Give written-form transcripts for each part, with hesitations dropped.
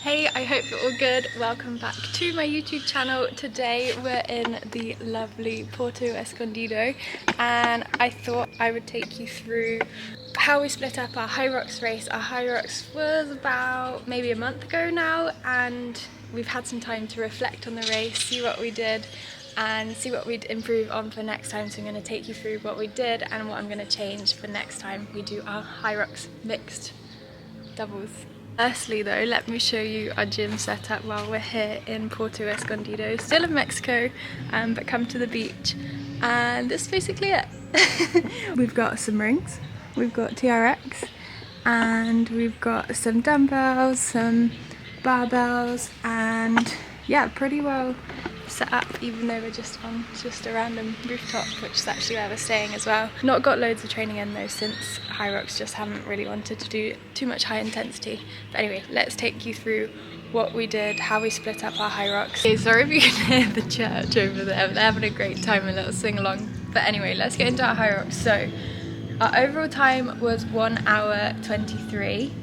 Hey, I hope you're all good. Welcome back to my YouTube channel. Today we're in the lovely Porto Escondido and I thought I would take you through how we split up our Hyrox race. Our Hyrox was about maybe a month ago now and we've had some time to reflect on the race, see what we did and see what we'd improve on for next time. So I'm going to take you through what we did and what I'm going to change for next time we do our Hyrox Mixed Doubles. Firstly though, let me show you our gym setup while we're here in Porto Escondido, still in Mexico, but come to the beach, and this is basically it. We've got some rings, we've got TRX, and we've got some dumbbells, some barbells, and yeah, pretty well set up, even though we're just on a random rooftop, which is actually where we're staying as well. Not got loads of training in though, since Hyrox just haven't really wanted to do too much high intensity. But anyway, let's take you through what we did, how we split up our Hyrox. Okay, sorry if you can hear the church over there, they're having a great time, a little sing along. But anyway, let's get into our Hyrox. So our overall time was 1 hour 23.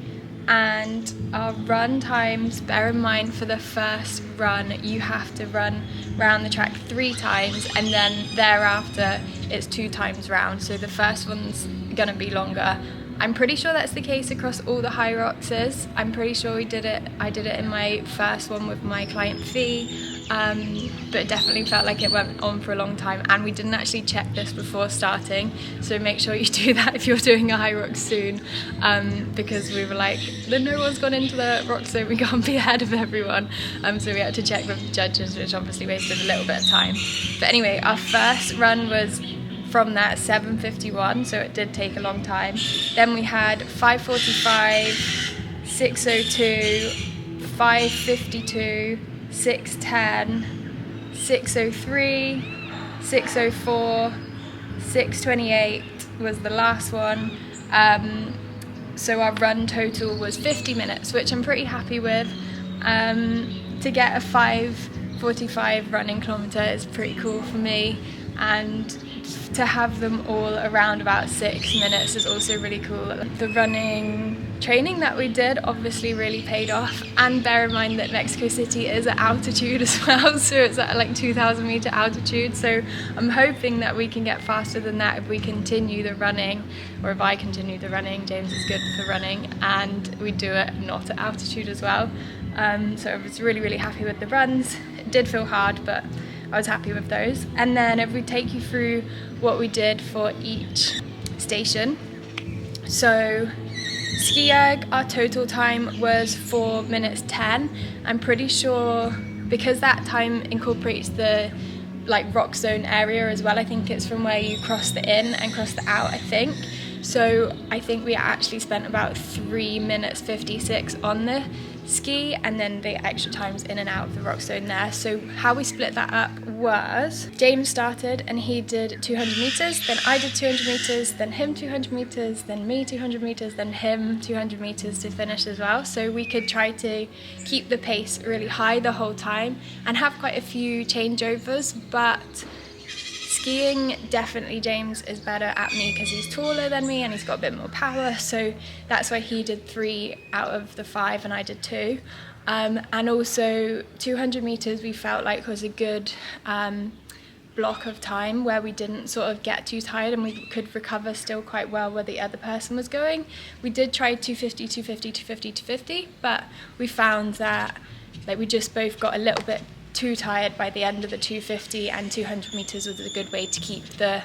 And our run times, bear in mind for the first run you have to run around the track 3 times and then thereafter it's 2 times round, so the first one's gonna be longer. I'm pretty sure that's the case across all the Hyroxes. I'm pretty sure I did it in my first one with my client Fee, but it definitely felt like it went on for a long time, and we didn't actually check this before starting, so make sure you do that if you're doing a Hyrox soon, because we were like, no one's gone into the rock zone, we can't be ahead of everyone, so we had to check with the judges, which obviously wasted a little bit of time. But anyway, our first run was from that 7:51, so it did take a long time. Then we had 5:45, 6:02, 5:52, 6:10, 6:03, 6:04, 6:28 was the last one. So our run total was 50 minutes, which I'm pretty happy with. To get a 5:45 running kilometre is pretty cool for me, and to have them all around about 6 minutes is also really cool. The running training that we did obviously really paid off, and bear in mind that Mexico City is at altitude as well, so it's at like 2,000 meter altitude, so I'm hoping that we can get faster than that if we continue the running, or if I continue the running. James is good for running, and we do it not at altitude as well. So I was really happy with the runs. It did feel hard, but I was happy with those. And then if we take you through what we did for each station. So ski erg, our total time was 4 minutes 10. I'm pretty sure because that time incorporates the like rock zone area as well. I think it's from where you cross the in and cross the out, I think. So I think we actually spent about 3 minutes 56 on the ski, and then the extra times in and out of the rock zone there. So how we split that up was James started and he did 200 meters, then I did 200 meters, then him 200 meters, then me 200 meters, then him 200 meters to finish as well. So we could try to keep the pace really high the whole time and have quite a few changeovers, but skiing, definitely James is better at me because he's taller than me and he's got a bit more power, so that's why he did 3 out of the 5 and I did 2. And also 200 meters we felt like was a good block of time where we didn't sort of get too tired and we could recover still quite well where the other person was going. We did try 250, 250, 250, 250, but we found that like we just both got a little bit too tired by the end of the 250, and 200 meters was a good way to keep the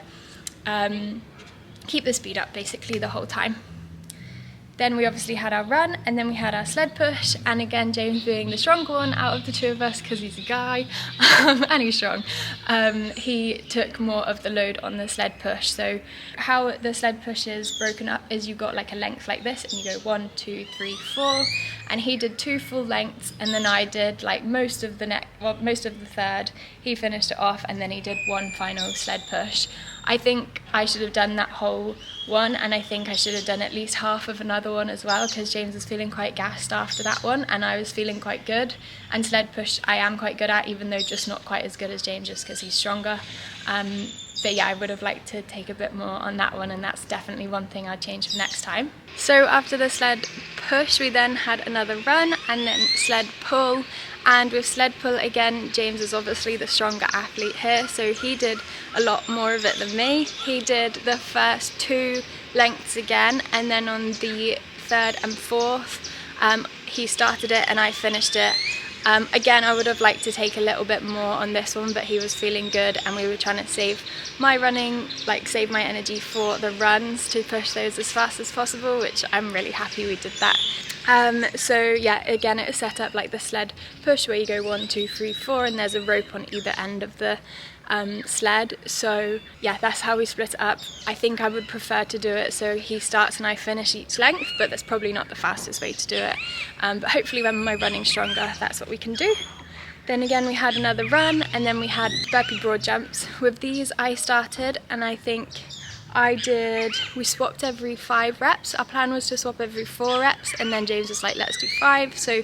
speed up basically the whole time. Then we obviously had our run, and then we had our sled push, and again James being the stronger one out of the 2 of us because he's a guy and he's strong, he took more of the load on the sled push. So how the sled push is broken up is you've got like a length like this and you go 1, 2, 3, 4, and he did 2 full lengths, and then I did like most of the third. He finished it off, and then he did 1 final sled push. I think I should have done that whole one, and I think I should have done at least half of another one as well, because James was feeling quite gassed after that one and I was feeling quite good. And sled push I am quite good at, even though just not quite as good as James just because he's stronger. But yeah, I would have liked to take a bit more on that one, and that's definitely one thing I'd change for next time. So after the sled push, we then had another run and then sled pull. And with sled pull again, James is obviously the stronger athlete here, so he did a lot more of it than me. He did the first 2 lengths again, and then on the 3rd and 4th, he started it and I finished it. Again, I would have liked to take a little bit more on this one, but he was feeling good and we were trying to save my running, like save my energy for the runs to push those as fast as possible, which I'm really happy we did that. So yeah, again, it was set up like the sled push where you go 1, 2, 3, 4, and there's a rope on either end of the sled. So yeah, that's how we split it up. I think I would prefer to do it so he starts and I finish each length, but that's probably not the fastest way to do it. But hopefully when my running's stronger, that's what we can do. Then again, we had another run, and then we had burpee broad jumps. With these, I started, and I think we swapped every 5 reps. Our plan was to swap every 4 reps, and then James was like, let's do 5. So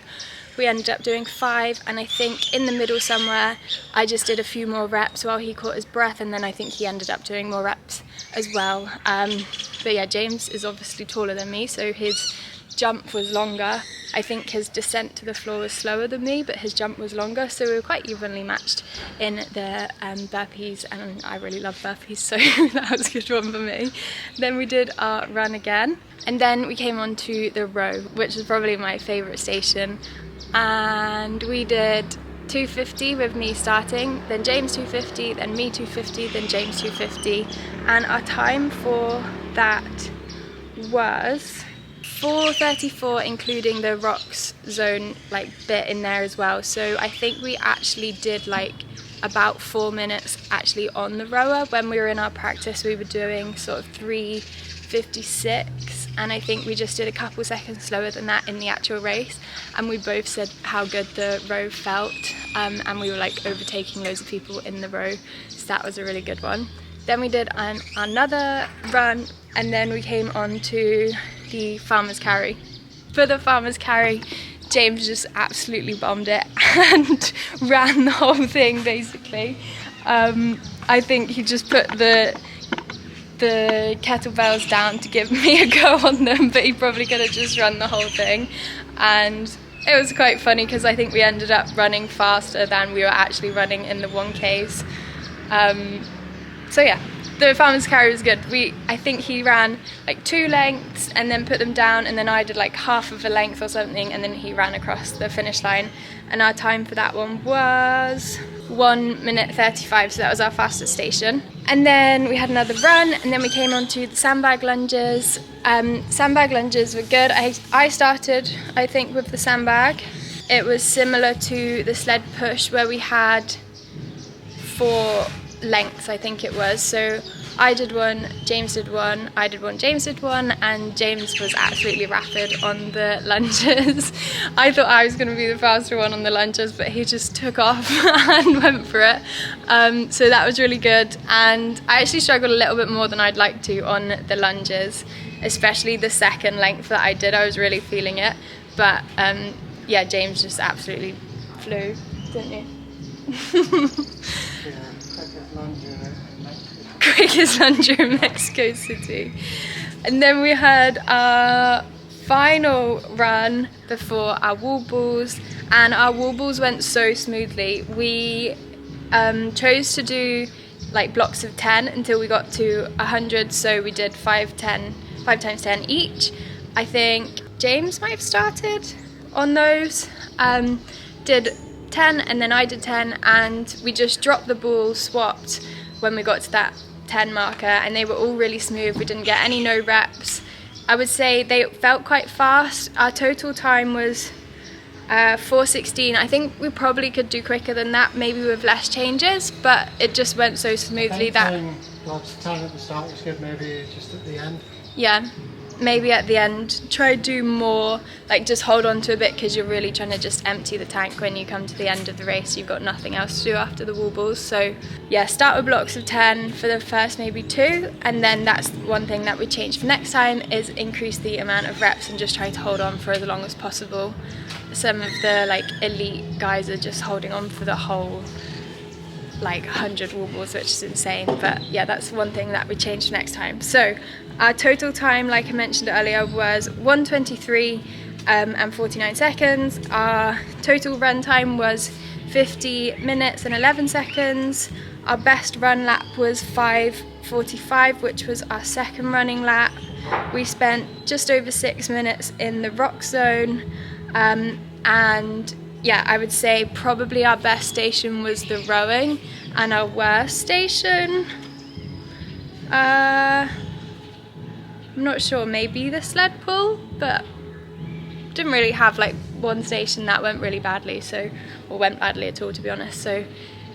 we ended up doing 5, and I think in the middle somewhere, I just did a few more reps while he caught his breath, and then I think he ended up doing more reps as well. But yeah, James is obviously taller than me, so his jump was longer. I think his descent to the floor was slower than me, but his jump was longer, so we were quite evenly matched in the burpees, and I really love burpees, so that was a good one for me. Then we did our run again, and then we came on to the row, which is probably my favourite station, and we did 250 with me starting, then James 250, then me 250, then James 250, and our time for that was 4:34, including the rocks zone like bit in there as well. So I think we actually did like about 4 minutes actually on the rower. When we were in our practice, we were doing sort of 3:56, and I think we just did a couple seconds slower than that in the actual race, and we both said how good the row felt, and we were like overtaking loads of people in the row, so that was a really good one. Then we did another run, and then we came on to the farmer's carry. For the farmer's carry, James just absolutely bombed it and ran the whole thing basically. I think he just put the kettlebells down to give me a go on them, but he probably could have just run the whole thing. And it was quite funny because I think we ended up running faster than we were actually running in the 1Ks. So yeah, the farmer's carry was good. I think he ran like 2 lengths and then put them down, and then I did like half of a length or something, and then he ran across the finish line, and our time for that one was 1:35, so that was our fastest station. And then we had another run, and then we came on to the sandbag lunges. Sandbag lunges were good. I started, I think, with the sandbag. It was similar to the sled push where we had 4 lengths, I think it was. So I did 1, James did 1, I did 1, James did 1, and James was absolutely rapid on the lunges. I thought I was going to be the faster one on the lunges, but he just took off and went for it. So that was really good, and I actually struggled a little bit more than I'd like to on the lunges, especially the second length that I did. I was really feeling it, but yeah, James just absolutely flew, didn't you? Quickest lunger in Mexico City. And then we had our final run before our wall balls, and our wall balls went so smoothly. We chose to do like blocks of 10 until we got to 100, so we did 5 times 10 each. I think James might have started on those, did 10, and then I did 10, and we just dropped the ball, swapped when we got to that 10 marker, and they were all really smooth. We didn't get any no reps. I would say they felt quite fast. Our total time was 4:16. I think we probably could do quicker than that, maybe with less changes, but it just went so smoothly that lots of time at the start was good, maybe just at the end. Yeah, maybe at the end try to do more, like just hold on to a bit, because you're really trying to just empty the tank when you come to the end of the race. You've got nothing else to do after the wall balls. So yeah, start with blocks of 10 for the first maybe 2, and then that's one thing that we change for next time, is increase the amount of reps and just try to hold on for as long as possible. Some of the like elite guys are just holding on for the whole like 100 wall balls, which is insane. But yeah, that's one thing that we changed next time. So our total time, like I mentioned earlier, was 1:23 and 49 seconds. Our total run time was 50 minutes and 11 seconds. Our best run lap was 5:45, which was our second running lap. We spent just over 6 minutes in the rock zone, and yeah, I would say probably our best station was the rowing, and our worst station, I'm not sure, maybe the sled pull, but didn't really have like one station that went really badly, or went badly at all, to be honest. So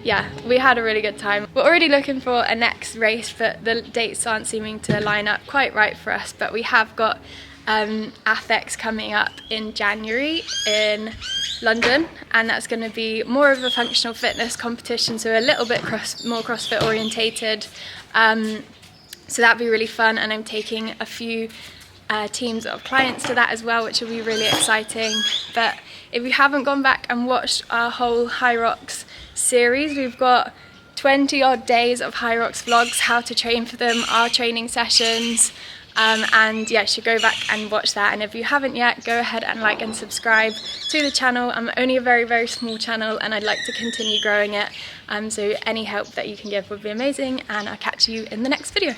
yeah, we had a really good time. We're already looking for a next race, but the dates aren't seeming to line up quite right for us. But we have got AFEX coming up in January in London, and that's going to be more of a functional fitness competition, so a little bit more CrossFit orientated. So that'd be really fun, and I'm taking a few teams of clients to that as well, which will be really exciting. But if you haven't gone back and watched our whole Hyrox series, we've got 20 odd days of Hyrox vlogs, how to train for them, our training sessions, and yeah, you should go back and watch that. And if you haven't yet, go ahead and like and subscribe to the channel. I'm only a very small channel, and I'd like to continue growing it, so any help that you can give would be amazing, and I'll catch you in the next video.